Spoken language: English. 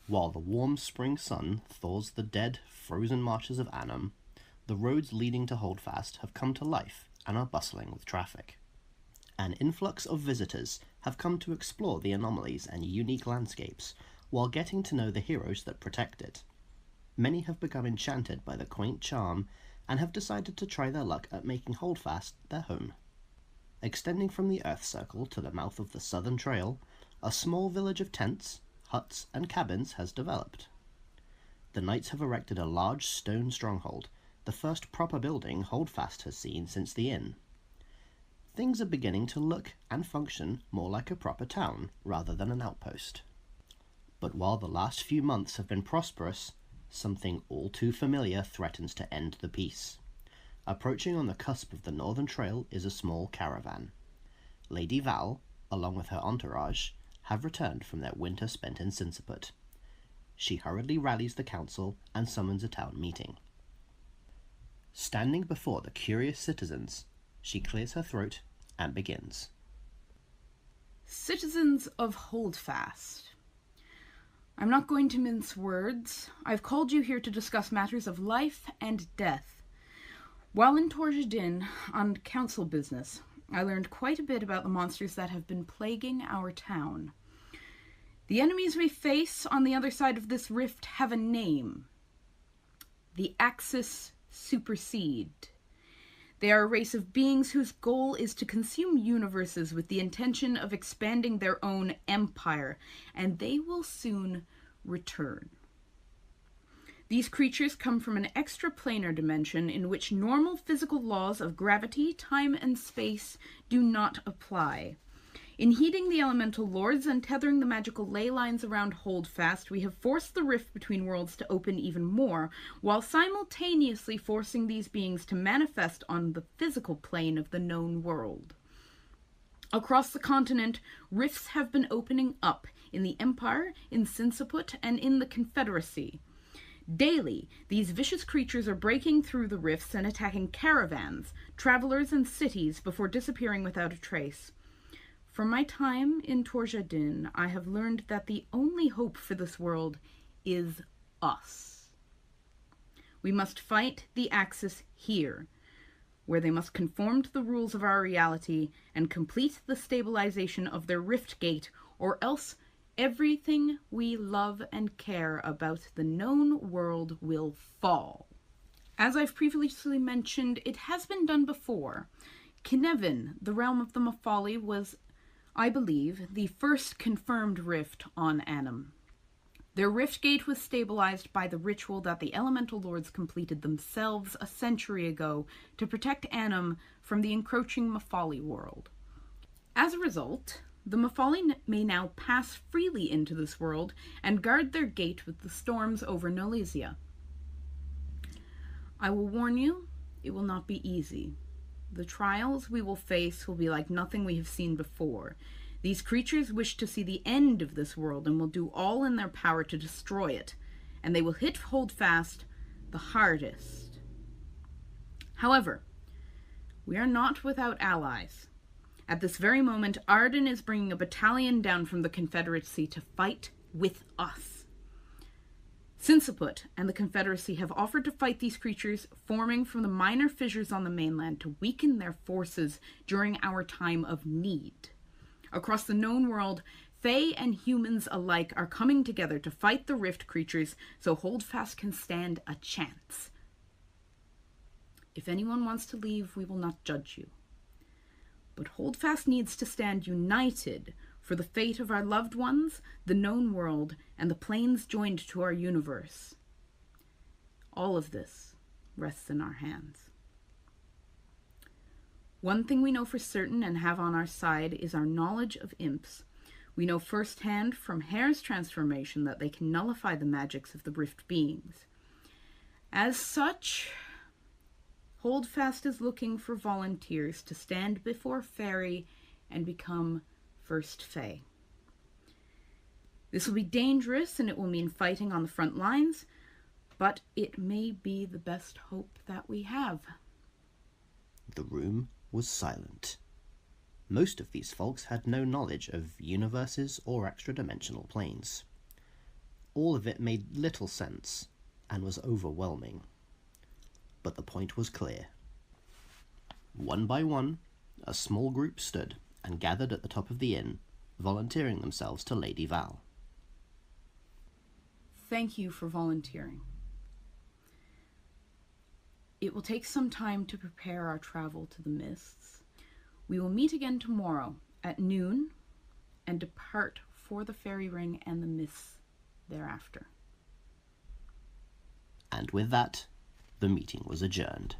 While the warm spring sun thaws the dead, frozen marshes of Annam, the roads leading to Holdfast have come to life and are bustling with traffic. An influx of visitors have come to explore the anomalies and unique landscapes while getting to know the heroes that protect it. Many have become enchanted by the quaint charm and have decided to try their luck at making Holdfast their home. Extending from the Earth Circle to the mouth of the Southern Trail, a small village of tents, huts, and cabins has developed. The knights have erected a large stone stronghold, the first proper building Holdfast has seen since the inn. Things are beginning to look and function more like a proper town rather than an outpost. But while the last few months have been prosperous, something all too familiar threatens to end the peace. Approaching on the cusp of the Northern Trail is a small caravan. Lady Val, along with her entourage, have returned from their winter spent in Sinsiput. She hurriedly rallies the council and summons a town meeting. Standing before the curious citizens, she clears her throat and begins. Citizens of Holdfast, I'm not going to mince words. I've called you here to discuss matters of life and death. While in Torjadin on council business, I learned quite a bit about the monsters that have been plaguing our town. The enemies we face on the other side of this rift have a name. The Axis Supersede. They are a race of beings whose goal is to consume universes with the intention of expanding their own empire, and they will soon return. These creatures come from an extraplanar dimension in which normal physical laws of gravity, time, and space do not apply. In heeding the elemental lords and tethering the magical ley lines around Holdfast, we have forced the rift between worlds to open even more, while simultaneously forcing these beings to manifest on the physical plane of the known world. Across the continent, rifts have been opening up in the Empire, in Sinsiput, and in the Confederacy. Daily, these vicious creatures are breaking through the rifts and attacking caravans, travelers, and cities before disappearing without a trace. From my time in Torjadin, I have learned that the only hope for this world is us. We must fight the Axis here, where they must conform to the rules of our reality and complete the stabilization of their rift gate, or else everything we love and care about the known world will fall. As I've previously mentioned, it has been done before. Kinevin, the realm of the Mafali, was, I believe, the first confirmed rift on Annam. Their rift gate was stabilized by the ritual that the elemental lords completed themselves a century ago to protect Annam from the encroaching Mafali world. As a result, the Mafali may now pass freely into this world and guard their gate with the storms over Nolesia. I will warn you, it will not be easy. The trials we will face will be like nothing we have seen before. These creatures wish to see the end of this world and will do all in their power to destroy it, and they will hit Holdfast the hardest. However, we are not without allies. At this very moment, Arden is bringing a battalion down from the Confederacy to fight with us. Sinsiput and the Confederacy have offered to fight these creatures, forming from the minor fissures on the mainland to weaken their forces during our time of need. Across the known world, Fae and humans alike are coming together to fight the rift creatures so Holdfast can stand a chance. If anyone wants to leave, we will not judge you. But Holdfast needs to stand united for the fate of our loved ones, the known world, and the planes joined to our universe. All of this rests in our hands. One thing we know for certain and have on our side is our knowledge of imps. We know firsthand from Hare's transformation that they can nullify the magics of the rift beings. As such, Holdfast is looking for volunteers to stand before Fairy and become First Fae. This will be dangerous and it will mean fighting on the front lines, but it may be the best hope that we have. The room was silent. Most of these folks had no knowledge of universes or extra-dimensional planes. All of it made little sense and was overwhelming. But the point was clear. One by one, a small group stood and gathered at the top of the inn, volunteering themselves to Lady Val. Thank you for volunteering. It will take some time to prepare our travel to the mists. We will meet again tomorrow at noon and depart for the fairy ring and the mists thereafter. And with that, the meeting was adjourned.